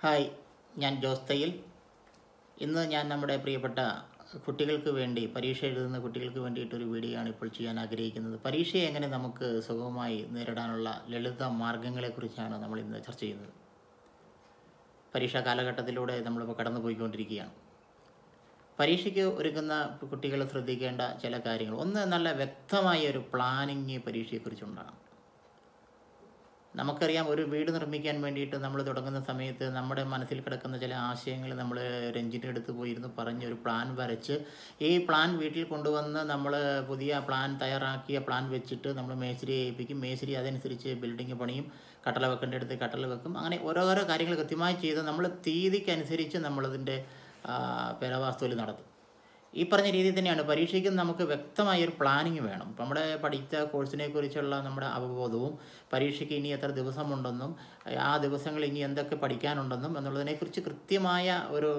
Hi, ഞാൻ ജോസ് തയ്യൽ. ഇന്ന് ഞാൻ നമ്മുടെ പ്രിയപ്പെട്ട കുട്ടികൾക്ക് വേണ്ടി പരീക്ഷ എഴുതുന്ന കുട്ടികൾക്ക് വേണ്ടിയിട്ടൊരു വീഡിയോ ആണ് ഇപ്പോൾ ചെയ്യാൻ ആഗ്രഹിക്കുന്നത്. പരീക്ഷയെ എങ്ങനെ നമുക്ക് സുഗമമായി നേരിടാനുള്ള ലളിത മാർഗങ്ങളെക്കുറിച്ചാണ് നമ്മൾ ഇന്ന് ചർച്ച ചെയ്യുന്നത്. പരീക്ഷാ കാലഘട്ടത്തിലൂടെ നമ്മളിപ്പോൾ കടന്നു പോയിക്കൊണ്ടിരിക്കുകയാണ്. പരീക്ഷയ്ക്ക് ഒരുങ്ങുന്ന കുട്ടികൾ ശ്രദ്ധിക്കേണ്ട ചില കാര്യങ്ങൾ. ഒന്ന്, നല്ല വ്യക്തമായ ഒരു പ്ലാനിങ് പരീക്ഷയെക്കുറിച്ചുണ്ടാകണം. നമുക്കറിയാം, ഒരു വീട് നിർമ്മിക്കാൻ വേണ്ടിയിട്ട് നമ്മൾ തുടങ്ങുന്ന സമയത്ത് നമ്മുടെ മനസ്സിൽ കിടക്കുന്ന ചില ആശയങ്ങൾ നമ്മൾ ഒരു എഞ്ചിനീയർ അടുത്ത് പോയിരുന്നു പറഞ്ഞ് ഒരു പ്ലാൻ വരച്ച് ഈ പ്ലാൻ വീട്ടിൽ കൊണ്ടുവന്ന് നമ്മൾ പുതിയ പ്ലാൻ തയ്യാറാക്കിയ പ്ലാൻ വെച്ചിട്ട് നമ്മൾ മേശിരിയെ ഏൽപ്പിക്കും. മേശിരി അതനുസരിച്ച് ബിൽഡിങ് പണിയും, കട്ടള വെക്കേണ്ട അടുത്ത് കട്ടള വെക്കും. അങ്ങനെ ഓരോരോ കാര്യങ്ങൾ കൃത്യമായി ചെയ്ത് നമ്മൾ തീയതിക്കനുസരിച്ച് നമ്മളതിൻ്റെ പെരവാസ്തുവിൽ നടത്തും. ഈ പറഞ്ഞ രീതിയിൽ തന്നെയാണ് പരീക്ഷയ്ക്കും നമുക്ക് വ്യക്തമായൊരു പ്ലാനിങ് വേണം. ഇപ്പം നമ്മുടെ പഠിച്ച കോഴ്സിനെ കുറിച്ചുള്ള നമ്മുടെ അവബോധവും പരീക്ഷയ്ക്ക് ഇനി എത്ര ദിവസമുണ്ടെന്നും ആ ദിവസങ്ങളിൽ ഇനി എന്തൊക്കെ പഠിക്കാനുണ്ടെന്നും എന്നുള്ളതിനെക്കുറിച്ച് കൃത്യമായ ഒരു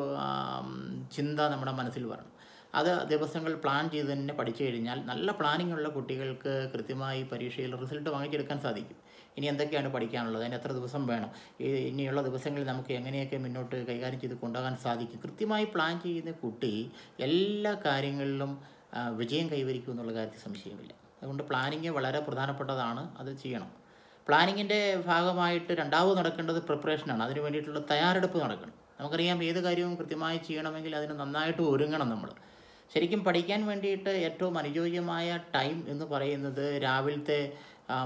ചിന്ത നമ്മുടെ മനസ്സിൽ വരണം. അത് ദിവസങ്ങൾ പ്ലാൻ ചെയ്ത് തന്നെ പഠിച്ചു കഴിഞ്ഞാൽ നല്ല പ്ലാനിങ് ഉള്ള കുട്ടികൾക്ക് കൃത്യമായി പരീക്ഷയിൽ റിസൾട്ട് വാങ്ങിച്ചെടുക്കാൻ സാധിക്കും. ഇനി എന്തൊക്കെയാണ് പഠിക്കാനുള്ളത്, അതിന് എത്ര ദിവസം വേണം, ഇനിയുള്ള ദിവസങ്ങളിൽ നമുക്ക് എങ്ങനെയൊക്കെ മുന്നോട്ട് കൈകാര്യം ചെയ്ത് കൊണ്ടുപോകാൻ സാധിക്കും. കൃത്യമായി പ്ലാൻ ചെയ്യുന്ന കുട്ടി എല്ലാ കാര്യങ്ങളിലും വിജയം കൈവരിക്കും എന്നുള്ള കാര്യത്തിൽ സംശയമില്ല. അതുകൊണ്ട് പ്ലാനിങ് വളരെ പ്രധാനപ്പെട്ടതാണ്, അത് ചെയ്യണം. പ്ലാനിങ്ങിൻ്റെ ഭാഗമായിട്ട് രണ്ടാമത് നടക്കേണ്ടത് പ്രിപ്പറേഷനാണ്. അതിന് വേണ്ടിയിട്ടുള്ള തയ്യാറെടുപ്പ് നടക്കണം. നമുക്കറിയാം, ഏത് കാര്യവും കൃത്യമായി ചെയ്യണമെങ്കിൽ അതിന് നന്നായിട്ട് ഒരുങ്ങണം. നമ്മൾ ശരിക്കും പഠിക്കാൻ വേണ്ടിയിട്ട് ഏറ്റവും അനുയോജ്യമായ ടൈം എന്ന് പറയുന്നത് രാവിലത്തെ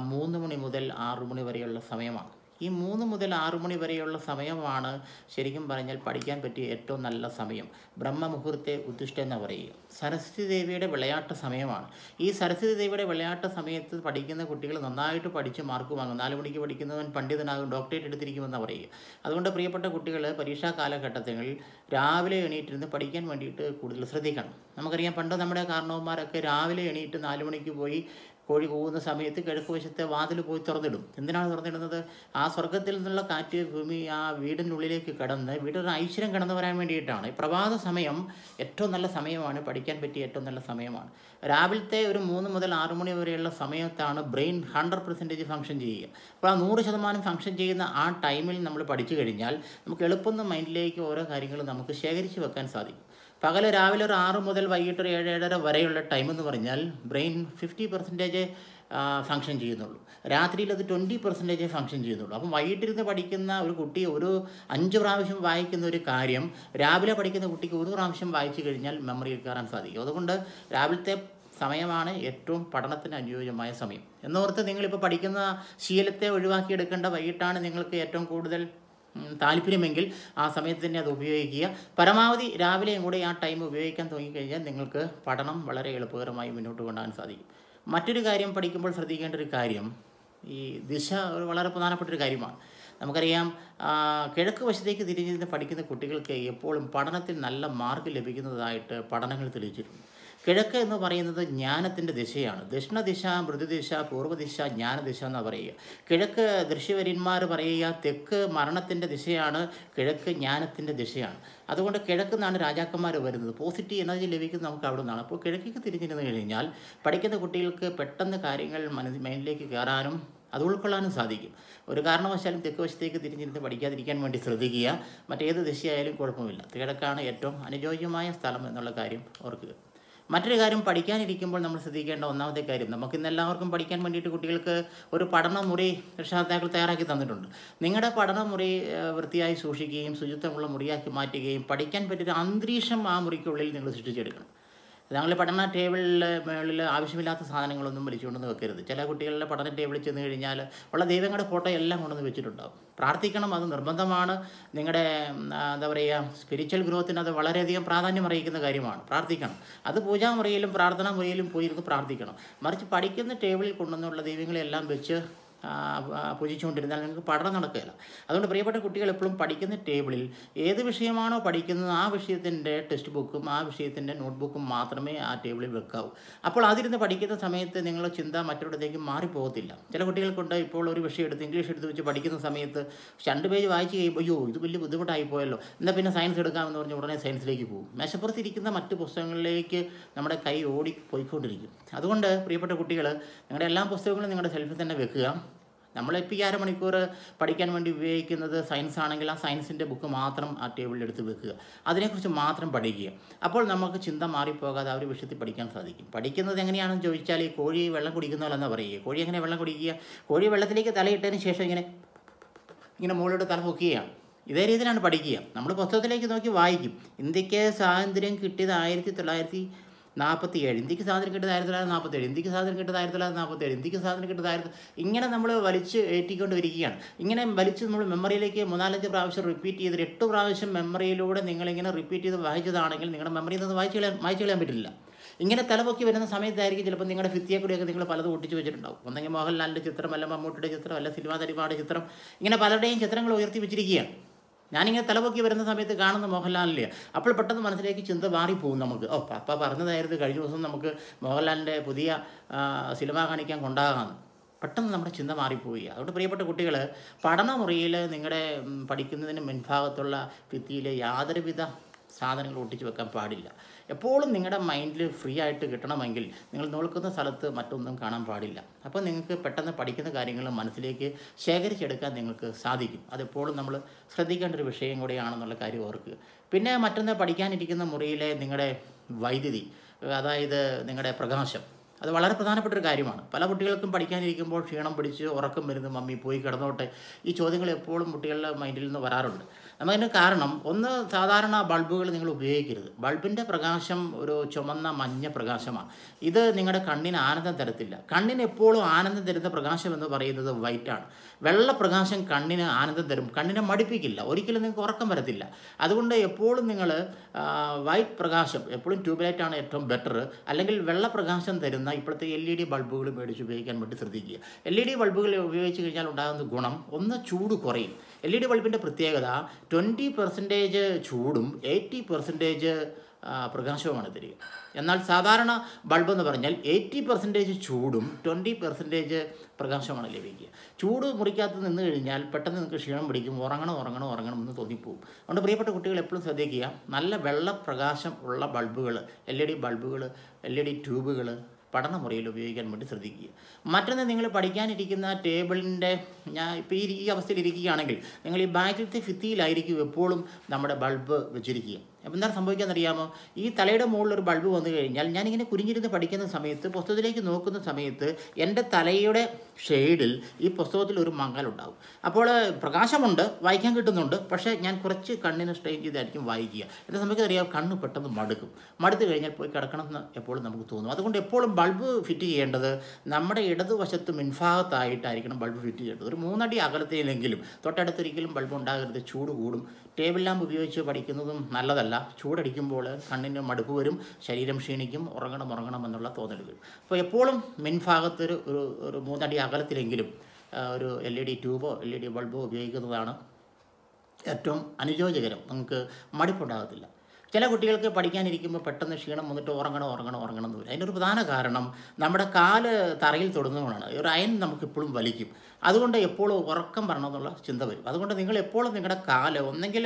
3 മണി മുതൽ 6 മണി വരെയുള്ള സമയമാണ്. ഈ 3 മുതൽ 6 മണി വരെയുള്ള സമയമാണ് ശരിക്കും പറഞ്ഞാൽ പഠിക്കാൻ പറ്റിയ ഏറ്റവും നല്ല സമയം. ബ്രഹ്മമുഹൂർത്തെ ഉത്തിഷ്ഠ എന്ന് പറയുക. സരസ്വതി ദേവിയുടെ വിളയാട്ട സമയമാണ്. ഈ സരസ്വതി ദേവിയുടെ വിളയാട്ട സമയത്ത് പഠിക്കുന്ന കുട്ടികൾ നന്നായിട്ട് പഠിച്ച് മാർക്ക് വാങ്ങും. 4 മണിക്ക് പഠിക്കുന്നവൻ പണ്ഡിതനാകും, ഡോക്ടറേറ്റ് എടുത്തിരിക്കുമെന്ന് പറയുക. അതുകൊണ്ട് പ്രിയപ്പെട്ട കുട്ടികൾ പരീക്ഷാ കാലഘട്ടങ്ങളിൽ രാവിലെ എണീറ്റിരുന്ന് പഠിക്കാൻ വേണ്ടിയിട്ട് കൂടുതൽ ശ്രദ്ധിക്കണം. നമുക്കറിയാം, പണ്ട് നമ്മുടെ കാരണവന്മാരൊക്കെ രാവിലെ എണീറ്റ് 4 മണിക്ക് പോയി കോഴി പോകുന്ന സമയത്ത് കിഴക്ക് വശത്തെ വാതിൽ പോയി തുറന്നിടും. എന്തിനാണ് തുറന്നിടുന്നത്? ആ സ്വർഗത്തിൽ നിന്നുള്ള കാറ്റ് ഭൂമി ആ വീടിനുള്ളിലേക്ക് കടന്ന് വീടൊരു ഐശ്വര്യം കടന്നു വരാൻ വേണ്ടിയിട്ടാണ്. ഈ പ്രഭാത സമയം ഏറ്റവും നല്ല സമയമാണ്, പഠിക്കാൻ പറ്റിയ ഏറ്റവും നല്ല സമയമാണ്. രാവിലത്തെ ഒരു 3 മുതൽ 6 മണി വരെയുള്ള സമയത്താണ് ബ്രെയിൻ 100% ഫങ്ഷൻ ചെയ്യുക. അപ്പോൾ ആ 100% ഫങ്ഷൻ ചെയ്യുന്ന ആ ടൈമിൽ നമ്മൾ പഠിച്ചു കഴിഞ്ഞാൽ നമുക്ക് എളുപ്പം മൈൻഡിലേക്ക് ഓരോ കാര്യങ്ങളും നമുക്ക് ശേഖരിച്ച് വെക്കാൻ സാധിക്കും. പകൽ രാവിലെ ഒരു 6 മുതൽ വൈകിട്ട് ഒരു 7-7:30 വരെയുള്ള ടൈം എന്ന് പറഞ്ഞാൽ ബ്രെയിൻ 50% ഫങ്ഷൻ ചെയ്യുന്നുള്ളൂ. രാത്രിയിൽ അത് 20% ഫങ്ഷൻ ചെയ്യുന്നുള്ളൂ. അപ്പം വൈകിട്ടിരുന്ന് പഠിക്കുന്ന ഒരു കുട്ടി ഒരു 5 പ്രാവശ്യം വായിക്കുന്ന ഒരു കാര്യം രാവിലെ പഠിക്കുന്ന കുട്ടിക്ക് 1 പ്രാവശ്യം വായിച്ചു കഴിഞ്ഞാൽ മെമ്മറിയിൽ കയറാൻ സാധിക്കും. അതുകൊണ്ട് രാവിലത്തെ സമയമാണ് ഏറ്റവും പഠനത്തിന് അനുയോജ്യമായ സമയം. എന്നോർത്ത് നിങ്ങളിപ്പോൾ പഠിക്കുന്ന ശീലത്തെ ഒഴിവാക്കിയെടുക്കേണ്ട. വൈകിട്ടാണ് നിങ്ങൾക്ക് ഏറ്റവും കൂടുതൽ താല്പര്യമെങ്കിൽ ആ സമയത്ത് തന്നെ അത് ഉപയോഗിക്കുക. പരമാവധി രാവിലെയും കൂടെ ആ ടൈം ഉപയോഗിക്കാൻ തുടങ്ങിക്കഴിഞ്ഞാൽ നിങ്ങൾക്ക് പഠനം വളരെ എളുപ്പകരമായി മുന്നോട്ട് കൊണ്ടുപോകാൻ സാധിക്കും. മറ്റൊരു കാര്യം, പഠിക്കുമ്പോൾ ശ്രദ്ധിക്കേണ്ട ഒരു കാര്യം, ഈ ദിശ വളരെ പ്രധാനപ്പെട്ടൊരു കാര്യമാണ്. നമുക്കറിയാം, കിഴക്ക് വശത്തേക്ക് തിരിഞ്ഞിരുന്ന് പഠിക്കുന്ന കുട്ടികൾക്ക് എപ്പോഴും പഠനത്തിൽ നല്ല മാർക്ക് ലഭിക്കുന്നതായിട്ട് പഠനങ്ങൾ തെളിയിച്ചിട്ടുണ്ട്. കിഴക്ക് എന്ന് പറയുന്നത് ജ്ഞാനത്തിൻ്റെ ദിശയാണ്. ദക്ഷിണദിശ, മൃദുദിശ, പൂർവ്വദിശ, ജ്ഞാനദിശ എന്ന് പറയുക. കിഴക്ക് ഋഷിവര്യന്മാർ പറയുക തെക്ക് മരണത്തിൻ്റെ ദിശയാണ്, കിഴക്ക് ജ്ഞാനത്തിൻ്റെ ദിശയാണ്. അതുകൊണ്ട് കിഴക്ക് നിന്നാണ് രാജാക്കന്മാർ വരുന്നത്. പോസിറ്റീവ് എനർജി ലഭിക്കുന്നത് നമുക്ക് അവിടെ നിന്നാണ്. അപ്പോൾ കിഴക്കേക്ക് തിരിഞ്ഞിരുന്ന് കഴിഞ്ഞാൽ പഠിക്കുന്ന കുട്ടികൾക്ക് പെട്ടെന്ന് കാര്യങ്ങൾ മൈൻഡിലേക്ക് കയറാനും അത് ഉൾക്കൊള്ളാനും സാധിക്കും. ഒരു കാരണവശാലും തെക്ക് വശത്തേക്ക് തിരിഞ്ഞിരുന്ന് പഠിക്കാതിരിക്കാൻ വേണ്ടി ശ്രദ്ധിക്കുക. മറ്റേത് ദിശയായാലും കുഴപ്പമില്ല, കിഴക്കാണ് ഏറ്റവും അനുയോജ്യമായ സ്ഥലം എന്നുള്ള കാര്യം ഓർക്കുക. മറ്റൊരു കാര്യം, പഠിക്കാനിരിക്കുമ്പോൾ നമ്മൾ ശ്രദ്ധിക്കേണ്ട ഒന്നാമത്തെ കാര്യം, നമുക്കിന്നെല്ലാവർക്കും പഠിക്കാൻ വേണ്ടിയിട്ട് കുട്ടികൾക്ക് ഒരു പഠനമുറി രക്ഷകർത്താക്കൾ തയ്യാറാക്കി തന്നിട്ടുണ്ട്. നിങ്ങളുടെ പഠനമുറി വൃത്തിയായി സൂക്ഷിക്കുകയും ശുചിത്വമുള്ള മുറിയാക്കി മാറ്റുകയും പഠിക്കാൻ പറ്റിയൊരു അന്തരീക്ഷം ആ മുറിക്കുള്ളിൽ നിങ്ങൾ സൃഷ്ടിച്ചെടുക്കണം. ഞങ്ങൾ പഠന ടേബിളിൽ മുകളിൽ ആവശ്യമില്ലാത്ത സാധനങ്ങളൊന്നും വലിച്ചുകൊണ്ടെന്ന് വെക്കരുത്. ചില കുട്ടികളുടെ പഠന ടേബിളിൽ ചെന്ന് കഴിഞ്ഞാൽ ഉള്ള ദൈവങ്ങളുടെ ഫോട്ടോ എല്ലാം കൊണ്ടുവന്ന് വെച്ചിട്ടുണ്ടാകും. പ്രാർത്ഥിക്കണം, അത് നിർബന്ധമാണ്. നിങ്ങളുടെ എന്താ പറയുക, സ്പിരിച്വൽ ഗ്രോത്തിന് അത് വളരെയധികം പ്രാധാന്യം അറിയിക്കുന്ന കാര്യമാണ്. പ്രാർത്ഥിക്കണം. അത് പൂജാമുറിയിലും പ്രാർത്ഥനാ മുറിയിലും പോയിരുന്ന് പ്രാർത്ഥിക്കണം. മറിച്ച് പഠിക്കുന്ന ടേബിളിൽ കൊണ്ടുവന്നുള്ള ദൈവങ്ങളെല്ലാം വെച്ച് പൂജിച്ചുകൊണ്ടിരുന്നാൽ നിങ്ങൾക്ക് പഠനം നടക്കുകയില്ല. അതുകൊണ്ട് പ്രിയപ്പെട്ട കുട്ടികൾ എപ്പോഴും പഠിക്കുന്ന ടേബിളിൽ ഏത് വിഷയമാണോ പഠിക്കുന്നത് ആ വിഷയത്തിൻ്റെ ടെക്സ്റ്റ് ബുക്കും ആ വിഷയത്തിൻ്റെ നോട്ട്ബുക്കും മാത്രമേ ആ ടേബിളിൽ വെക്കാവൂ. അപ്പോൾ അതിരുന്ന് പഠിക്കുന്ന സമയത്ത് നിങ്ങളുടെ ചിന്ത മറ്റൊരിടത്തേക്ക് മാറിപ്പോകത്തില്ല. ചില കുട്ടികൾക്കുണ്ട്, ഇപ്പോൾ ഒരു വിഷയം എടുത്ത് ഇംഗ്ലീഷ് എടുത്ത് വെച്ച് പഠിക്കുന്ന സമയത്ത് 2 പേജ് വായിച്ച് കഴിയുമ്പോൾ അയ്യോ ഇത് വലിയ ബുദ്ധിമുട്ടായി പോയല്ലോ, എന്നാൽ പിന്നെ സയൻസ് എടുക്കാമെന്ന് പറഞ്ഞ് ഉടനെ സയൻസിലേക്ക് പോകും. മേശപ്പുറത്തിരിക്കുന്ന മറ്റ് പുസ്തകങ്ങളിലേക്ക് നമ്മുടെ കൈ ഓടി പോയിക്കൊണ്ടിരിക്കും. അതുകൊണ്ട് പ്രിയപ്പെട്ട കുട്ടികൾ, നിങ്ങളുടെ എല്ലാ പുസ്തകങ്ങളും നിങ്ങളുടെ സെൽഫിൽ തന്നെ വെക്കുക. നമ്മളിപ്പോൾ ഈ അരമണിക്കൂർ പഠിക്കാൻ വേണ്ടി ഉപയോഗിക്കുന്നത് സയൻസ് ആണെങ്കിൽ ആ സയൻസിൻ്റെ ബുക്ക് മാത്രം ആ ടേബിളിൽ എടുത്ത് വെക്കുക, അതിനെക്കുറിച്ച് മാത്രം പഠിക്കുക. അപ്പോൾ നമുക്ക് ചിന്ത മാറിപ്പോകാതെ ആ ഒരു വിഷയത്തിൽ പഠിക്കാൻ സാധിക്കും. പഠിക്കുന്നത് എങ്ങനെയാണെന്ന് ചോദിച്ചാൽ ഈ കോഴി വെള്ളം കുടിക്കുന്നതല്ലെന്നാണ് പറയുക. കോഴി എങ്ങനെ വെള്ളം കുടിക്കുക? കോഴി വെള്ളത്തിലേക്ക് തലയിട്ടതിന് ശേഷം ഇങ്ങനെ മുകളിലോട്ട് തല പൊക്കുകയാണ്. ഇതേ രീതിയിലാണ് പഠിക്കുക. നമ്മൾ പുസ്തകത്തിലേക്ക് നോക്കി വായിക്കും. ഇന്ത്യക്ക് സ്വാതന്ത്ര്യം കിട്ടിയത് 1947, ഇന്ത്യക്ക് സ്വാതന്ത്ര്യം കിട്ടിയത് 1947, ഇന്ത്യക്ക് സ്വാതന്ത്ര്യം കിട്ടിയത് 1947, ഇന്ത്യക്ക് സ്വാതന്ത്ര്യം കിട്ടിയത് ഇങ്ങനെ നമ്മൾ വലിച്ച് ഏറ്റിക്കൊണ്ട് വരികയാണ്. ഇങ്ങനെ വലിച്ച് നമ്മൾ മെമ്മറിയിലേക്ക് 3-4 പ്രാവശ്യം റിപ്പീറ്റ് ചെയ്ത് 8 പ്രാവശ്യം മെമ്മറിയിലൂടെ നിങ്ങളിങ്ങനെ റിപ്പീറ്റ് ചെയ്ത് വായിച്ചതാണെങ്കിൽ നിങ്ങളുടെ മെമ്മറിയിൽ നിന്ന് വായിച്ചു കളയാൻ പറ്റില്ല. ഇങ്ങനെ തലപൊക്കി വരുന്ന സമയത്തായിരിക്കും ചിലപ്പോൾ നിങ്ങളുടെ ഭിത്തിയെക്കൂടെയൊക്കെ നിങ്ങൾ പലതും ഒട്ടിച്ച് വെച്ചിട്ടുണ്ടാവും. ഒന്നെങ്കിൽ മോഹൻലാലിൻ്റെ ചിത്രം, അല്ല മമ്മൂട്ടിയുടെ ചിത്രം, അല്ല സിനിമാ നടിമാരുടെ ചിത്രം, ഇങ്ങനെ പലരുടെയും ചിത്രങ്ങൾ ഉയർത്തി വെച്ചിരിക്കുകയാണ്. ഞാനിങ്ങനെ തലപൊക്കി വരുന്ന സമയത്ത് കാണുന്ന മോഹൻലാലിലെ അപ്പോൾ പെട്ടെന്ന് മനസ്സിലേക്ക് ചിന്ത മാറിപ്പോകും നമുക്ക്. പപ്പ പറഞ്ഞതായിരുന്നു കഴിഞ്ഞ ദിവസം നമുക്ക് മോഹൻലാലിൻ്റെ പുതിയ സിനിമ കാണിക്കാൻ കൊണ്ടാകാമെന്ന്. പെട്ടെന്ന് നമ്മുടെ ചിന്ത മാറിപ്പോയി. അതുകൊണ്ട് പ്രിയപ്പെട്ട കുട്ടികൾ, പഠനമുറിയിൽ നിങ്ങളുടെ പഠിക്കുന്നതിന് മുൻഭാഗത്തുള്ള ഭിത്തിയിൽ യാതൊരുവിധ സാധനങ്ങൾ ഒട്ടിച്ച് വെക്കാൻ പാടില്ല. എപ്പോഴും നിങ്ങളുടെ മൈൻഡിൽ ഫ്രീ ആയിട്ട് കിട്ടണമെങ്കിൽ നിങ്ങൾ നോക്കുന്ന സ്ഥലത്ത് മറ്റൊന്നും കാണാൻ പാടില്ല. അപ്പോൾ നിങ്ങൾക്ക് പെട്ടെന്ന് പഠിക്കുന്ന കാര്യങ്ങൾ മനസ്സിലേക്ക് ശേഖരിച്ചെടുക്കാൻ നിങ്ങൾക്ക് സാധിക്കും. അതെപ്പോഴും നമ്മൾ ശ്രദ്ധിക്കേണ്ട ഒരു വിഷയം കൂടെയാണെന്നുള്ള കാര്യം ഓർക്കുക. പിന്നെ മറ്റൊന്ന്, പഠിക്കാനിരിക്കുന്ന മുറിയിലെ നിങ്ങളുടെ വൈദ്യുതി, അതായത് നിങ്ങളുടെ പ്രകാശം, അത് വളരെ പ്രധാനപ്പെട്ടൊരു കാര്യമാണ്. പല കുട്ടികൾക്കും പഠിക്കാനിരിക്കുമ്പോൾ ക്ഷീണം പിടിച്ച് ഉറക്കം വരുന്നു, മമ്മി പോയി കിടന്നോട്ടെ, ഈ ചോദ്യങ്ങൾ എപ്പോഴും കുട്ടികളുടെ മൈൻഡിൽ നിന്ന് വരാറുണ്ട്. നമുക്കതിന് കാരണം, ഒന്ന്, സാധാരണ ബൾബുകൾ നിങ്ങൾ ഉപയോഗിക്കരുത്. ബൾബിൻ്റെ പ്രകാശം ഒരു ചുമന്ന മഞ്ഞ പ്രകാശമാണ്. ഇത് നിങ്ങളുടെ കണ്ണിന് ആനന്ദം തരത്തില്ല. കണ്ണിന് എപ്പോഴും ആനന്ദം തരുന്ന പ്രകാശം എന്ന് പറയുന്നത് വൈറ്റാണ്. വെള്ള പ്രകാശം കണ്ണിന് ആനന്ദം തരും, കണ്ണിനെ മടുപ്പിക്കില്ല, ഒരിക്കലും നിങ്ങൾക്ക് ഉറക്കം വരത്തില്ല. അതുകൊണ്ട് എപ്പോഴും നിങ്ങൾ വൈറ്റ് പ്രകാശം, എപ്പോഴും ട്യൂബ്ലൈറ്റാണ് ഏറ്റവും ബെറ്റർ. അല്ലെങ്കിൽ വെള്ള പ്രകാശം തരുന്ന ഇപ്പോഴത്തെ LED ബൾബുകൾ മേടിച്ച് ഉപയോഗിക്കാൻ വേണ്ടി ശ്രദ്ധിക്കുക. LED ബൾബുകൾ ഉപയോഗിച്ച് കഴിഞ്ഞാൽ ഉണ്ടാകുന്ന ഗുണം, ഒന്ന്, ചൂട് കുറയും. LED ബൾബിൻ്റെ പ്രത്യേകത 20% ചൂടും 80% പ്രകാശവുമാണ് തരിക. എന്നാൽ സാധാരണ ബൾബ് എന്ന് പറഞ്ഞാൽ 80% ചൂടും 20% പ്രകാശമാണ് ലഭിക്കുക. ചൂട് മുറിക്കകത്ത് നിന്ന് കഴിഞ്ഞാൽ പെട്ടെന്ന് നിങ്ങൾക്ക് ക്ഷീണം പിടിക്കും, ഉറങ്ങണം എന്ന് തോന്നിപ്പോകും. അതുകൊണ്ട് പ്രിയപ്പെട്ട കുട്ടികൾ എപ്പോഴും ശ്രദ്ധിക്കുക, നല്ല വെള്ള പ്രകാശം ഉള്ള ബൾബുകൾ, LED ബൾബുകൾ, LED ട്യൂബുകൾ പഠനമുറിയിൽ ഉപയോഗിക്കാൻ വേണ്ടി ശ്രദ്ധിക്കുക. മറ്റൊന്ന്, നിങ്ങൾ പഠിക്കാനിരിക്കുന്ന ടേബിളിൻ്റെ, ഞാൻ ഇപ്പോൾ ഈ അവസ്ഥയിൽ ഇരിക്കുകയാണെങ്കിൽ നിങ്ങൾ ഈ ബാക്കിലത്തെ ഭിത്തിയിലായിരിക്കും എപ്പോഴും നമ്മുടെ ബൾബ് വെച്ചിരിക്കുക. അപ്പോൾ എന്താണ് സംഭവിക്കാമെന്നറിയാമോ? ഈ തലയുടെ മുകളിലൊരു ബൾബ് വന്നു കഴിഞ്ഞാൽ ഞാനിങ്ങനെ കുനിഞ്ഞിരുന്ന് പഠിക്കുന്ന സമയത്ത്, പുസ്തകത്തിലേക്ക് നോക്കുന്ന സമയത്ത് എൻ്റെ തലയുടെ ഷെയ്ഡിൽ ഈ പുസ്തകത്തിൽ ഒരു മങ്ങലുണ്ടാവും. അപ്പോൾ പ്രകാശമുണ്ട്, വായിക്കാൻ കിട്ടുന്നുണ്ട്, പക്ഷേ ഞാൻ കുറച്ച് കണ്ണിന് സ്ട്രെയിൻ ചെയ്തായിരിക്കും വായിക്കുക. എന്താ സംഭവിക്കുന്നറിയാം? കണ്ണ് പെട്ടെന്ന് മടുത്ത് കഴിഞ്ഞാൽ പോയി കിടക്കണം എന്ന് എപ്പോഴും നമുക്ക് തോന്നും. അതുകൊണ്ട് എപ്പോഴും ബൾബ് ഫിറ്റ് ചെയ്യേണ്ടത് നമ്മുടെ ഇടതുവശത്ത് മുൻഭാഗത്തായിട്ടായിരിക്കണം ബൾബ് ഫിറ്റ് ചെയ്യേണ്ടത്. ഒരു 3 അടി അകലത്തിലെങ്കിലും, തൊട്ടടുത്തൊരിക്കലും ബൾബ് ഉണ്ടാകരുത്, ചൂട് കൂടും. ടേബിൾ ലാമ്പ് ഉപയോഗിച്ച് പഠിക്കുന്നതും നല്ലതല്ല. ചൂടടിക്കുമ്പോൾ കണ്ണിന് മടുപ്പ് വരും, ശരീരം ക്ഷീണിക്കും, ഉറങ്ങണം എന്നുള്ള തോന്നൽ വരും. അപ്പോൾ എപ്പോഴും മുൻഭാഗത്തൊരു 3 അടി അകലത്തിലെങ്കിലും ഒരു LED ട്യൂബോ LED ബൾബോ ഉപയോഗിക്കുന്നതാണ് ഏറ്റവും അനുയോജ്യകരം. നമുക്ക് മടുപ്പുണ്ടാകത്തില്ല. ചില കുട്ടികൾക്ക് പഠിക്കാനിരിക്കുമ്പോൾ പെട്ടെന്ന് ക്ഷീണം വന്നിട്ട് ഉറങ്ങണം എന്ന് വരും. അതിനൊരു പ്രധാന കാരണം നമ്മുടെ കാല് തറയിൽ തൊടുന്നതുകൊണ്ടാണ്. ഒരു അയൺ നമുക്കെപ്പോഴും വലിക്കും. അതുകൊണ്ട് എപ്പോഴും ഉറക്കം വരണമെന്നുള്ള ചിന്ത വരും. അതുകൊണ്ട് നിങ്ങൾ എപ്പോഴും നിങ്ങളുടെ കാല് ഒന്നെങ്കിൽ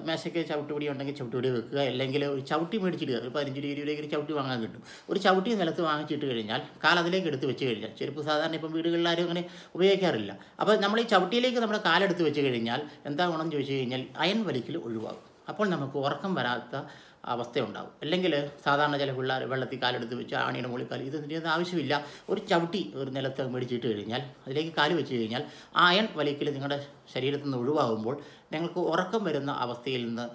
മേശയ്ക്ക് ചവിട്ടുപിടി ഉണ്ടെങ്കിൽ ചവിട്ടുപിടി വെക്കുക, അല്ലെങ്കിൽ ഒരു ചവിട്ടി മേടിച്ചിടുക. ഒരു 15-20 രൂപയ്ക്ക് ഒരു ചവിട്ടി വാങ്ങാൻ കിട്ടും. ഒരു ചവിട്ടി നിലത്ത് വാങ്ങിച്ചിട്ട് കഴിഞ്ഞാൽ അതിലേക്ക് എടുത്ത് വെച്ച് കഴിഞ്ഞാൽ, ചെരുപ്പ് സാധാരണ ഇപ്പം വീടുകളിലാരും അങ്ങനെ ഉപയോഗിക്കാറില്ല. അപ്പോൾ നമ്മൾ ഈ ചവിട്ടിയിലേക്ക് നമ്മുടെ കാലെടുത്ത് വെച്ച് കഴിഞ്ഞാൽ എന്താ ഗുണമെന്ന് ചോദിച്ചു കഴിഞ്ഞാൽ അയൺ വലിക്കൽ ഒഴിവാകും. അപ്പോൾ നമുക്ക് ഉറക്കം വരാത്ത അവസ്ഥയുണ്ടാകും. അല്ലെങ്കിൽ സാധാരണ ചില പിള്ളേർ വെള്ളത്തിൽ കാലെടുത്ത് വെച്ച് ആണിയുടെ മുകളിൽ കാല്, ഇതിൻ്റെ ആവശ്യമില്ല. ഒരു ചവിട്ടി ഒരു നിലത്ത് മേടിച്ചിട്ട് കഴിഞ്ഞാൽ അതിലേക്ക് കാല് വെച്ച് കഴിഞ്ഞാൽ ആ അയൺ വലിക്കൽ നിങ്ങളുടെ ശരീരത്തിൽ നിന്ന് ഒഴിവാകുമ്പോൾ നിങ്ങൾക്ക് ഉറക്കം വരുന്ന അവസ്ഥയിൽ നിന്ന്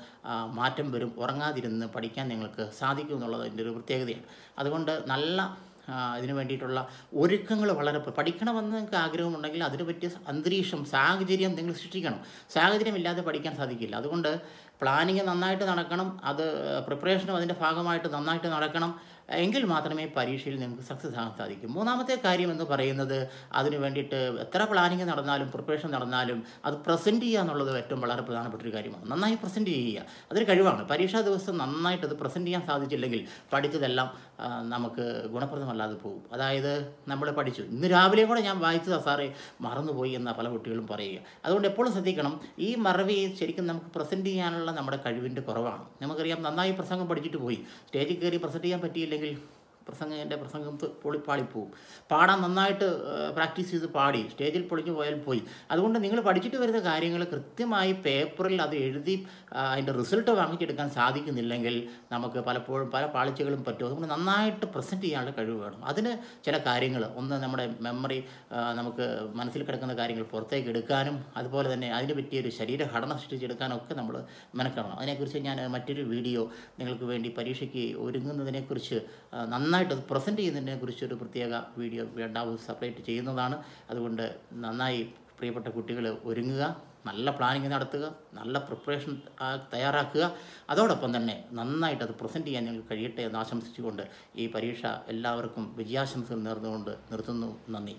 മാറ്റം വരും. ഉറങ്ങാതിരുന്ന് പഠിക്കാൻ നിങ്ങൾക്ക് സാധിക്കും എന്നുള്ളത് അതിൻ്റെ ഒരു പ്രത്യേകതയാണ്. അതുകൊണ്ട് നല്ല ഇതിനു വേണ്ടിയിട്ടുള്ള ഒരുക്കങ്ങൾ വളരെ, പഠിക്കണമെന്ന് നിങ്ങൾക്ക് ആഗ്രഹമുണ്ടെങ്കിൽ അതിന് പറ്റിയ അന്തരീക്ഷം, സാഹചര്യം നിങ്ങൾ സൃഷ്ടിക്കണം. സാഹചര്യമില്ലാതെ പഠിക്കാൻ സാധിക്കില്ല. അതുകൊണ്ട് പ്ലാനിങ് നന്നായിട്ട് നടക്കണം, അത് പ്രിപ്പറേഷനും അതിൻ്റെ ഭാഗമായിട്ട് നന്നായിട്ട് നടക്കണം. എങ്കിൽ മാത്രമേ പരീക്ഷയിൽ നിങ്ങൾക്ക് സക്സസ് ആകാൻ സാധിക്കും. മൂന്നാമത്തെ കാര്യം എന്ന് പറയുന്നത്, അതിന് വേണ്ടിയിട്ട് എത്ര പ്ലാനിങ് നടന്നാലും പ്രിപ്പറേഷൻ നടന്നാലും അത് പ്രസൻറ്റ് ചെയ്യുക എന്നുള്ളത് ഏറ്റവും വളരെ പ്രധാനപ്പെട്ടൊരു കാര്യമാണ്. നന്നായി പ്രസൻറ്റ് ചെയ്യുക, അതൊരു കഴിവാണ്. പരീക്ഷാ ദിവസം നന്നായിട്ട് അത് പ്രസൻറ്റ് ചെയ്യാൻ സാധിച്ചില്ലെങ്കിൽ പഠിച്ചതെല്ലാം നമുക്ക് ഗുണപ്രദമല്ലാതെ പോകും. അതായത് നമ്മൾ പഠിച്ചു, ഇന്ന് രാവിലെയും കൂടെ ഞാൻ വായിച്ചതാ സാറേ, മറന്നുപോയി എന്ന പല കുട്ടികളും പറയുക. അതുകൊണ്ട് എപ്പോഴും ശ്രദ്ധിക്കണം, ഈ മറവി ശരിക്കും നമുക്ക് പ്രസൻറ്റ് ചെയ്യാനുള്ള നമ്മുടെ കഴിവിൻ്റെ കുറവാണ്. നമുക്കറിയാം, നന്നായി പ്രസംഗം പഠിച്ചിട്ട് പോയി സ്റ്റേജിൽ കയറി പ്രസൻറ്റ് ചെയ്യാൻ പറ്റിയില്ലെങ്കിൽ എൻ്റെ പ്രസംഗം പാളിപ്പോവും. പാടാൻ നന്നായിട്ട് പ്രാക്ടീസ് ചെയ്ത് പാടി സ്റ്റേജിൽ പൊളിഞ്ഞു പോയാൽ പോയി. അതുകൊണ്ട് നിങ്ങൾ പഠിച്ചിട്ട് വരുന്ന കാര്യങ്ങൾ കൃത്യമായി പേപ്പറിൽ അത് എഴുതി അതിൻ്റെ റിസൾട്ട് വാങ്ങിച്ചെടുക്കാൻ സാധിക്കുന്നില്ലെങ്കിൽ നമുക്ക് പലപ്പോഴും പല പാളിച്ചകളും പറ്റും. അതുകൊണ്ട് നന്നായിട്ട് പ്രസൻറ്റ് ചെയ്യാനുള്ള കഴിവ് വേണം. അതിന് ചില കാര്യങ്ങൾ, ഒന്ന് നമ്മുടെ മെമ്മറി, നമുക്ക് മനസ്സിൽ കിടക്കുന്ന കാര്യങ്ങൾ പുറത്തേക്ക് എടുക്കാനും അതുപോലെ തന്നെ അതിന് പറ്റിയൊരു ശരീരഘടന സൃഷ്ടിച്ചെടുക്കാനും ഒക്കെ നമ്മൾ മെനക്കെടണം. അതിനെക്കുറിച്ച് ഞാൻ മറ്റൊരു വീഡിയോ നിങ്ങൾക്ക് വേണ്ടി പരീക്ഷയ്ക്ക് ഒരുങ്ങുന്നതിനെക്കുറിച്ച് നന്നായിട്ട് അത് പ്രസൻറ്റ് ചെയ്യുന്നതിനെക്കുറിച്ച് ഒരു പ്രത്യേക വീഡിയോ രണ്ടാമത് സെപ്പറേറ്റ് ചെയ്യുന്നതാണ്. അതുകൊണ്ട് നന്നായി പ്രിയപ്പെട്ട കുട്ടികൾ ഒരുങ്ങുക, നല്ല പ്ലാനിങ് നടത്തുക, നല്ല പ്രിപ്പറേഷൻ തയ്യാറാക്കുക. അതോടൊപ്പം തന്നെ നന്നായിട്ട് അത് പ്രസൻറ്റ് ചെയ്യാൻ നിങ്ങൾക്ക് കഴിയട്ടെ എന്ന് ആശംസിച്ചുകൊണ്ട് ഈ പരീക്ഷ എല്ലാവർക്കും വിജയാശംസകൾ നേർന്നുകൊണ്ട് നിർത്തുന്നു. നന്ദി.